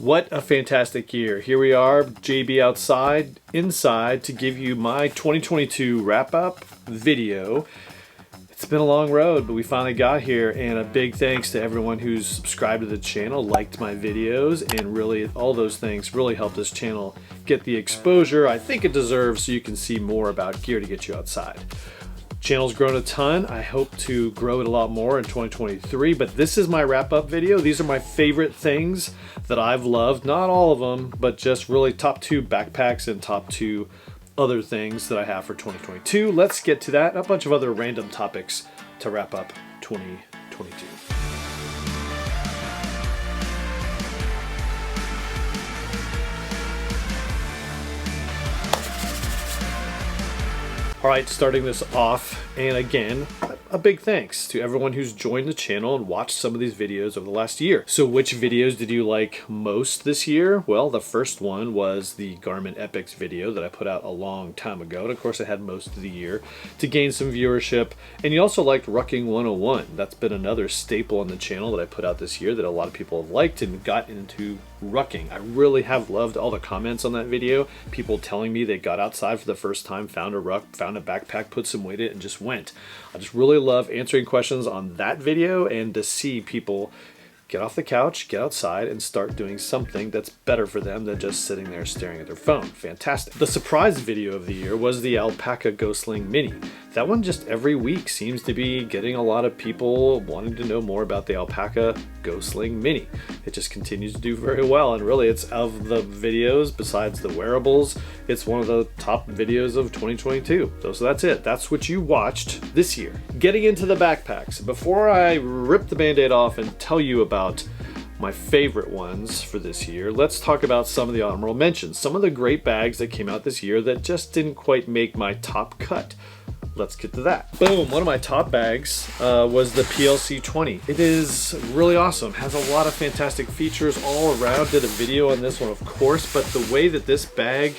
What a fantastic year. Here we are, JB outside, inside, to give you my 2022 wrap-up video. It's been a long road, but we finally got here, and a big thanks to everyone who's subscribed to the channel, liked my videos, and really all those things really helped this channel get the exposure I think it deserves so you can see more about gear to get you outside. Channel's grown a ton. I hope to grow it a lot more in 2023, but this is my wrap-up video. These are my favorite things that I've loved. Not all of them, but just really top 2 backpacks and top 2 other things that I have for 2022. Let's get to that. A bunch of other random topics to wrap up 2022. All right, starting this off, and again, a big thanks to everyone who's joined the channel and watched some of these videos over the last year. So which videos did you like most this year? Well, the first one was the Garmin Epix video that I put out a long time ago. And of course, I had most of the year to gain some viewership. And you also liked Rucking 101. That's been another staple on the channel that I put out this year that a lot of people have liked and got into rucking. I really have loved all the comments on that video. People telling me they got outside for the first time, found a ruck, found a backpack, put some weight in it, and just went. I just really love answering questions on that video and to see people get off the couch, get outside, and start doing something that's better for them than just sitting there staring at their phone. Fantastic. The surprise video of the year was the Alpaka Ghostling Mini. That one just every week seems to be getting a lot of people wanting to know more about the Alpaka Ghostling Mini. It just continues to do very well, and really it's of the videos, besides the wearables, it's one of the top videos of 2022. So that's it. That's what you watched this year. Getting into the backpacks. Before I rip the Band-Aid off and tell you about my favorite ones for this year, let's talk about some of the honorable mentions. Some of the great bags that came out this year that just didn't quite make my top cut. Let's get to that. Boom, one of my top bags was the PLC 20. It is really awesome, has a lot of fantastic features all around. Did a video on this one, of course, but the way that this bag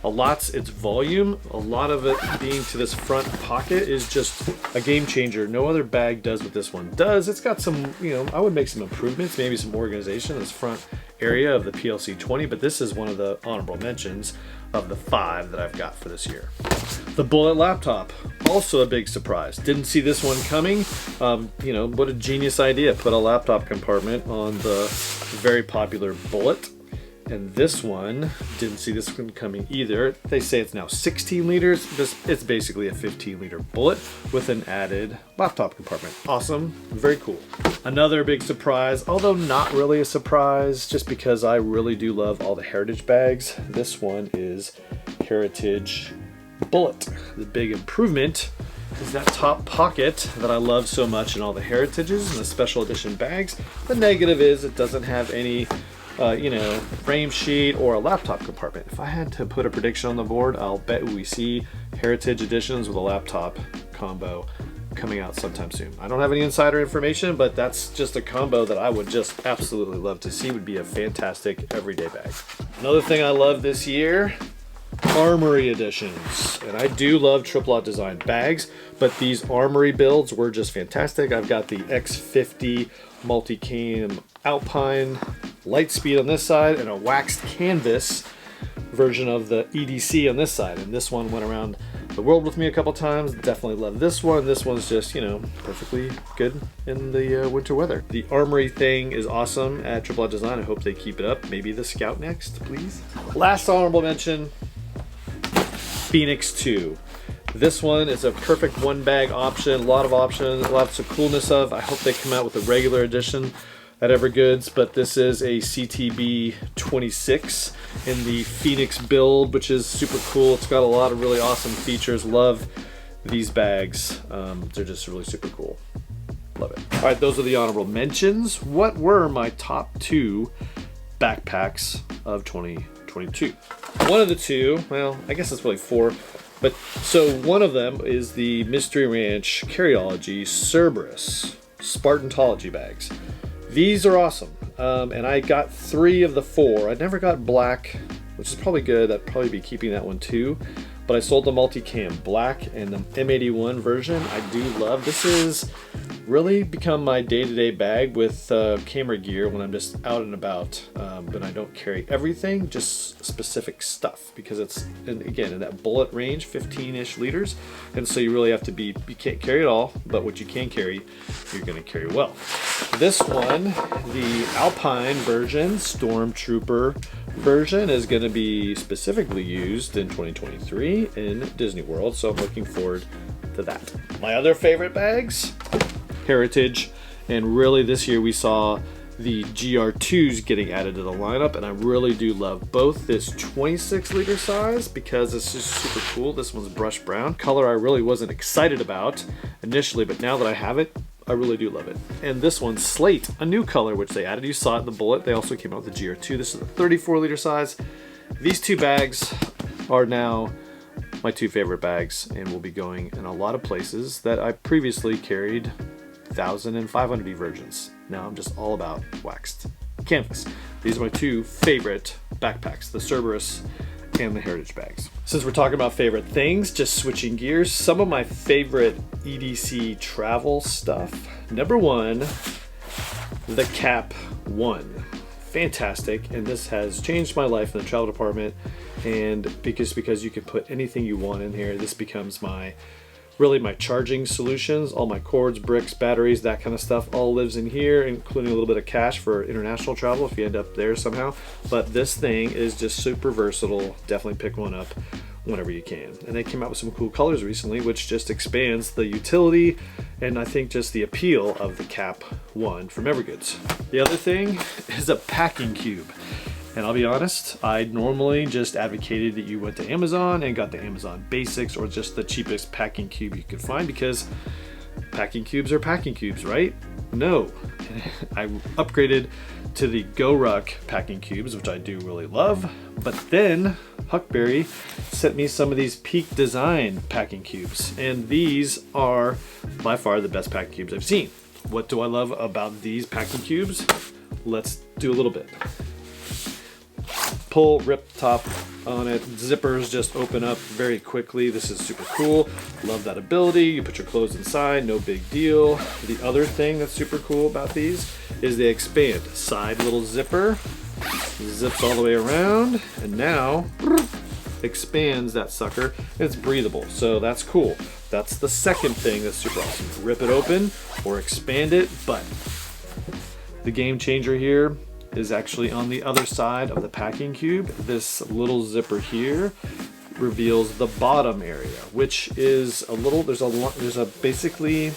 allots its volume, a lot of it being to this front pocket, is just a game changer. No other bag does what this one does. It's got some, I would make some improvements, maybe some organization in this front area of the PLC 20, but this is one of the honorable mentions of the 5 that I've got for this year. The Bullet laptop, also a big surprise. Didn't see this one coming. What a genius idea. Put a laptop compartment on the very popular Bullet. And this one, didn't see this one coming either. They say it's now 16 liters. It's basically a 15-liter Bullet with an added laptop compartment. Awesome, very cool. Another big surprise, although not really a surprise, just because I really do love all the Heritage bags. This one is Heritage Bullet. The big improvement is that top pocket that I love so much in all the Heritages and the special edition bags. The negative is it doesn't have any frame sheet or a laptop compartment. If I had to put a prediction on the board, I'll bet we see Heritage editions with a laptop combo coming out sometime soon. I don't have any insider information, but that's just a combo that I would just absolutely love to see. Would be a fantastic everyday bag. Another thing I love this year, Armory editions. And I do love Triple-Aught Design bags, but these Armory builds were just fantastic. I've got the X50 Multicam Alpine Lightspeed on this side and a waxed canvas version of the EDC on this side. And this one went around the world with me a couple times. Definitely love this one. This one's just, perfectly good in the winter weather. The Armory thing is awesome at Triple-Aught Design. I hope they keep it up. Maybe the Scout next, please. Last honorable mention, Phoenix 2. This one is a perfect one bag option, a lot of options, lots of coolness of. I hope they come out with a regular edition at Evergoods, but this is a CTB 26 in the Phoenix build, which is super cool. It's got a lot of really awesome features. Love these bags. They're just really super cool. Love it. All right, those are the honorable mentions. What were my top 2 backpacks of 2022? One of the 2, well, I guess it's really 4. But so one of them is the Mystery Ranch Carryology Cerberus Spartantology bags. These are awesome. And I got 3 of the 4. I never got black, which is probably good. I'd probably be keeping that one too. But I sold the Multicam Black and the M81 version. I do love. This is really become my day-to-day bag with camera gear when I'm just out and about. But I don't carry everything, just specific stuff, because it's, and again, in that bullet range, 15-ish liters. And so you really have to be, you can't carry it all, but what you can carry, you're gonna carry well. This one, the Alpine version, Stormtrooper version, is gonna be specifically used in 2023 in Disney World, so I'm looking forward to that. My other favorite bags, Heritage, and really this year we saw the GR2s getting added to the lineup, and I really do love both this 26 liter size because it's just super cool. This one's brushed brown, color I really wasn't excited about initially, but now that I have it, I really do love it. And this one's Slate, a new color which they added. You saw it in the Bullet. They also came out with the GR2. This is a 34 liter size. These two bags are now my two favorite bags and will be going in a lot of places that I previously carried 1000 and 500 versions. Now I'm just all about waxed canvas. These are my two favorite backpacks, the Cerberus and the Heritage bags. Since we're talking about favorite things, just switching gears, some of my favorite EDC travel stuff. Number one, the Cap One. Fantastic, and this has changed my life in the travel department, and because you can put anything you want in here, this becomes my really my charging solutions. All my cords, bricks, batteries, that kind of stuff all lives in here, including a little bit of cash for international travel if you end up there somehow. But this thing is just super versatile. Definitely pick one up whenever you can. And they came out with some cool colors recently, which just expands the utility and I think just the appeal of the Cap One from Evergoods. The other thing is a packing cube. And I'll be honest, I normally just advocated that you went to Amazon and got the Amazon Basics or just the cheapest packing cube you could find, because packing cubes are packing cubes, right? No. I upgraded to the GoRuck packing cubes, which I do really love, but then Huckberry sent me some of these Peak Design packing cubes, and these are by far the best packing cubes I've seen. What do I love about these packing cubes? Let's do a little bit. Pull, rip the top on it. Zippers just open up very quickly. This is super cool. Love that ability. You put your clothes inside, no big deal. The other thing that's super cool about these is they expand. Side little zipper, zips all the way around, and now expands that sucker. It's breathable, so that's cool. That's the second thing that's super awesome. Rip it open or expand it, but the game changer here is actually on the other side of the packing cube. This little zipper here reveals the bottom area, which is a little, there's a basically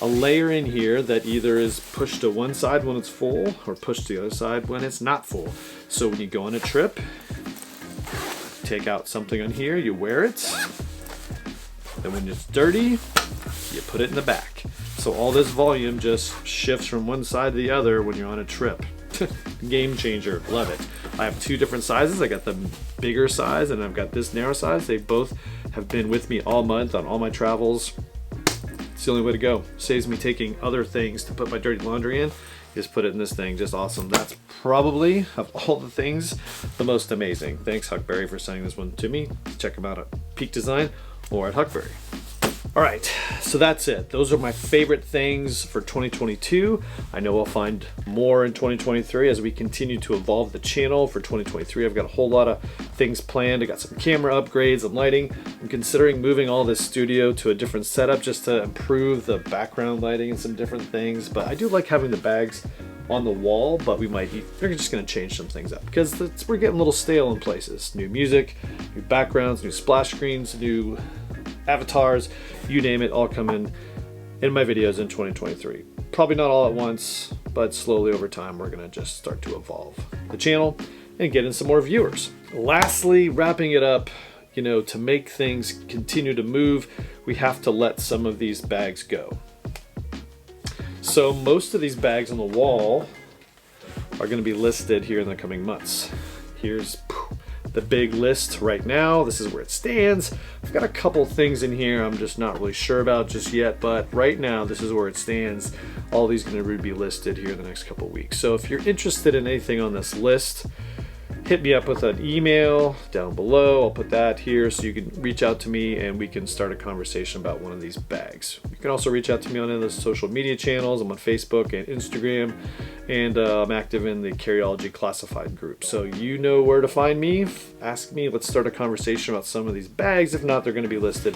a layer in here that either is pushed to one side when it's full or pushed to the other side when it's not full. So when you go on a trip, take out something on here, you wear it, and when it's dirty, you put it in the back. So all this volume just shifts from one side to the other when you're on a trip. Game changer, love it. I have two different sizes. I got the bigger size and I've got this narrow size. They both have been with me all month on all my travels. It's the only way to go. Saves me taking other things to put my dirty laundry in. Just put it in this thing, just awesome. That's probably, of all the things, the most amazing. Thanks Huckberry for sending this one to me. Check them out at Peak Design or at Huckberry. All right, so that's it. Those are my favorite things for 2022. I know I'll find more in 2023 as we continue to evolve the channel. For 2023, I've got a whole lot of things planned. I got some camera upgrades and lighting. I'm considering moving all this studio to a different setup just to improve the background lighting and some different things. But I do like having the bags on the wall, but we're just gonna change some things up because we're getting a little stale in places. New music, new backgrounds, new splash screens, new avatars, you name it, all come in my videos in 2023. Probably not all at once, but slowly over time, we're gonna just start to evolve the channel and get in some more viewers. Lastly, wrapping it up, you know, to make things continue to move, we have to let some of these bags go. So most of these bags on the wall are gonna be listed here in the coming months. Here's the big list right now. This is where it stands. I've got a couple things in here I'm just not really sure about just yet, but right now this is where it stands. All these are going to be listed here in the next couple weeks. So if you're interested in anything on this list, hit me up with an email down below. I'll put that here so you can reach out to me and we can start a conversation about one of these bags. You can also reach out to me on any of the social media channels. I'm on Facebook and Instagram, and I'm active in the Carryology Classified group. So you know where to find me. Ask me. Let's start a conversation about some of these bags. If not, they're going to be listed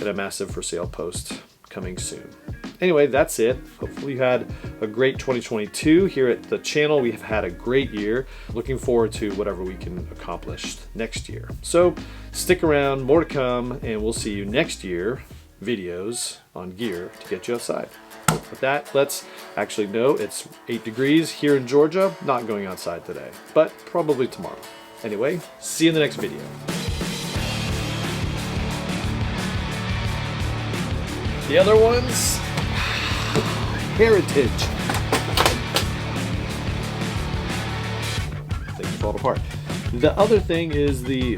in a massive for sale post coming soon. Anyway, that's it. Hopefully you had a great 2022 here at the channel. We have had a great year. Looking forward to whatever we can accomplish next year. So stick around, more to come, and we'll see you next year. Videos on gear to get you outside. With that, let's actually know it's 8 degrees here in Georgia. Not going outside today, but probably tomorrow. Anyway, see you in the next video. The other ones, Heritage. Things fall apart. The other thing is the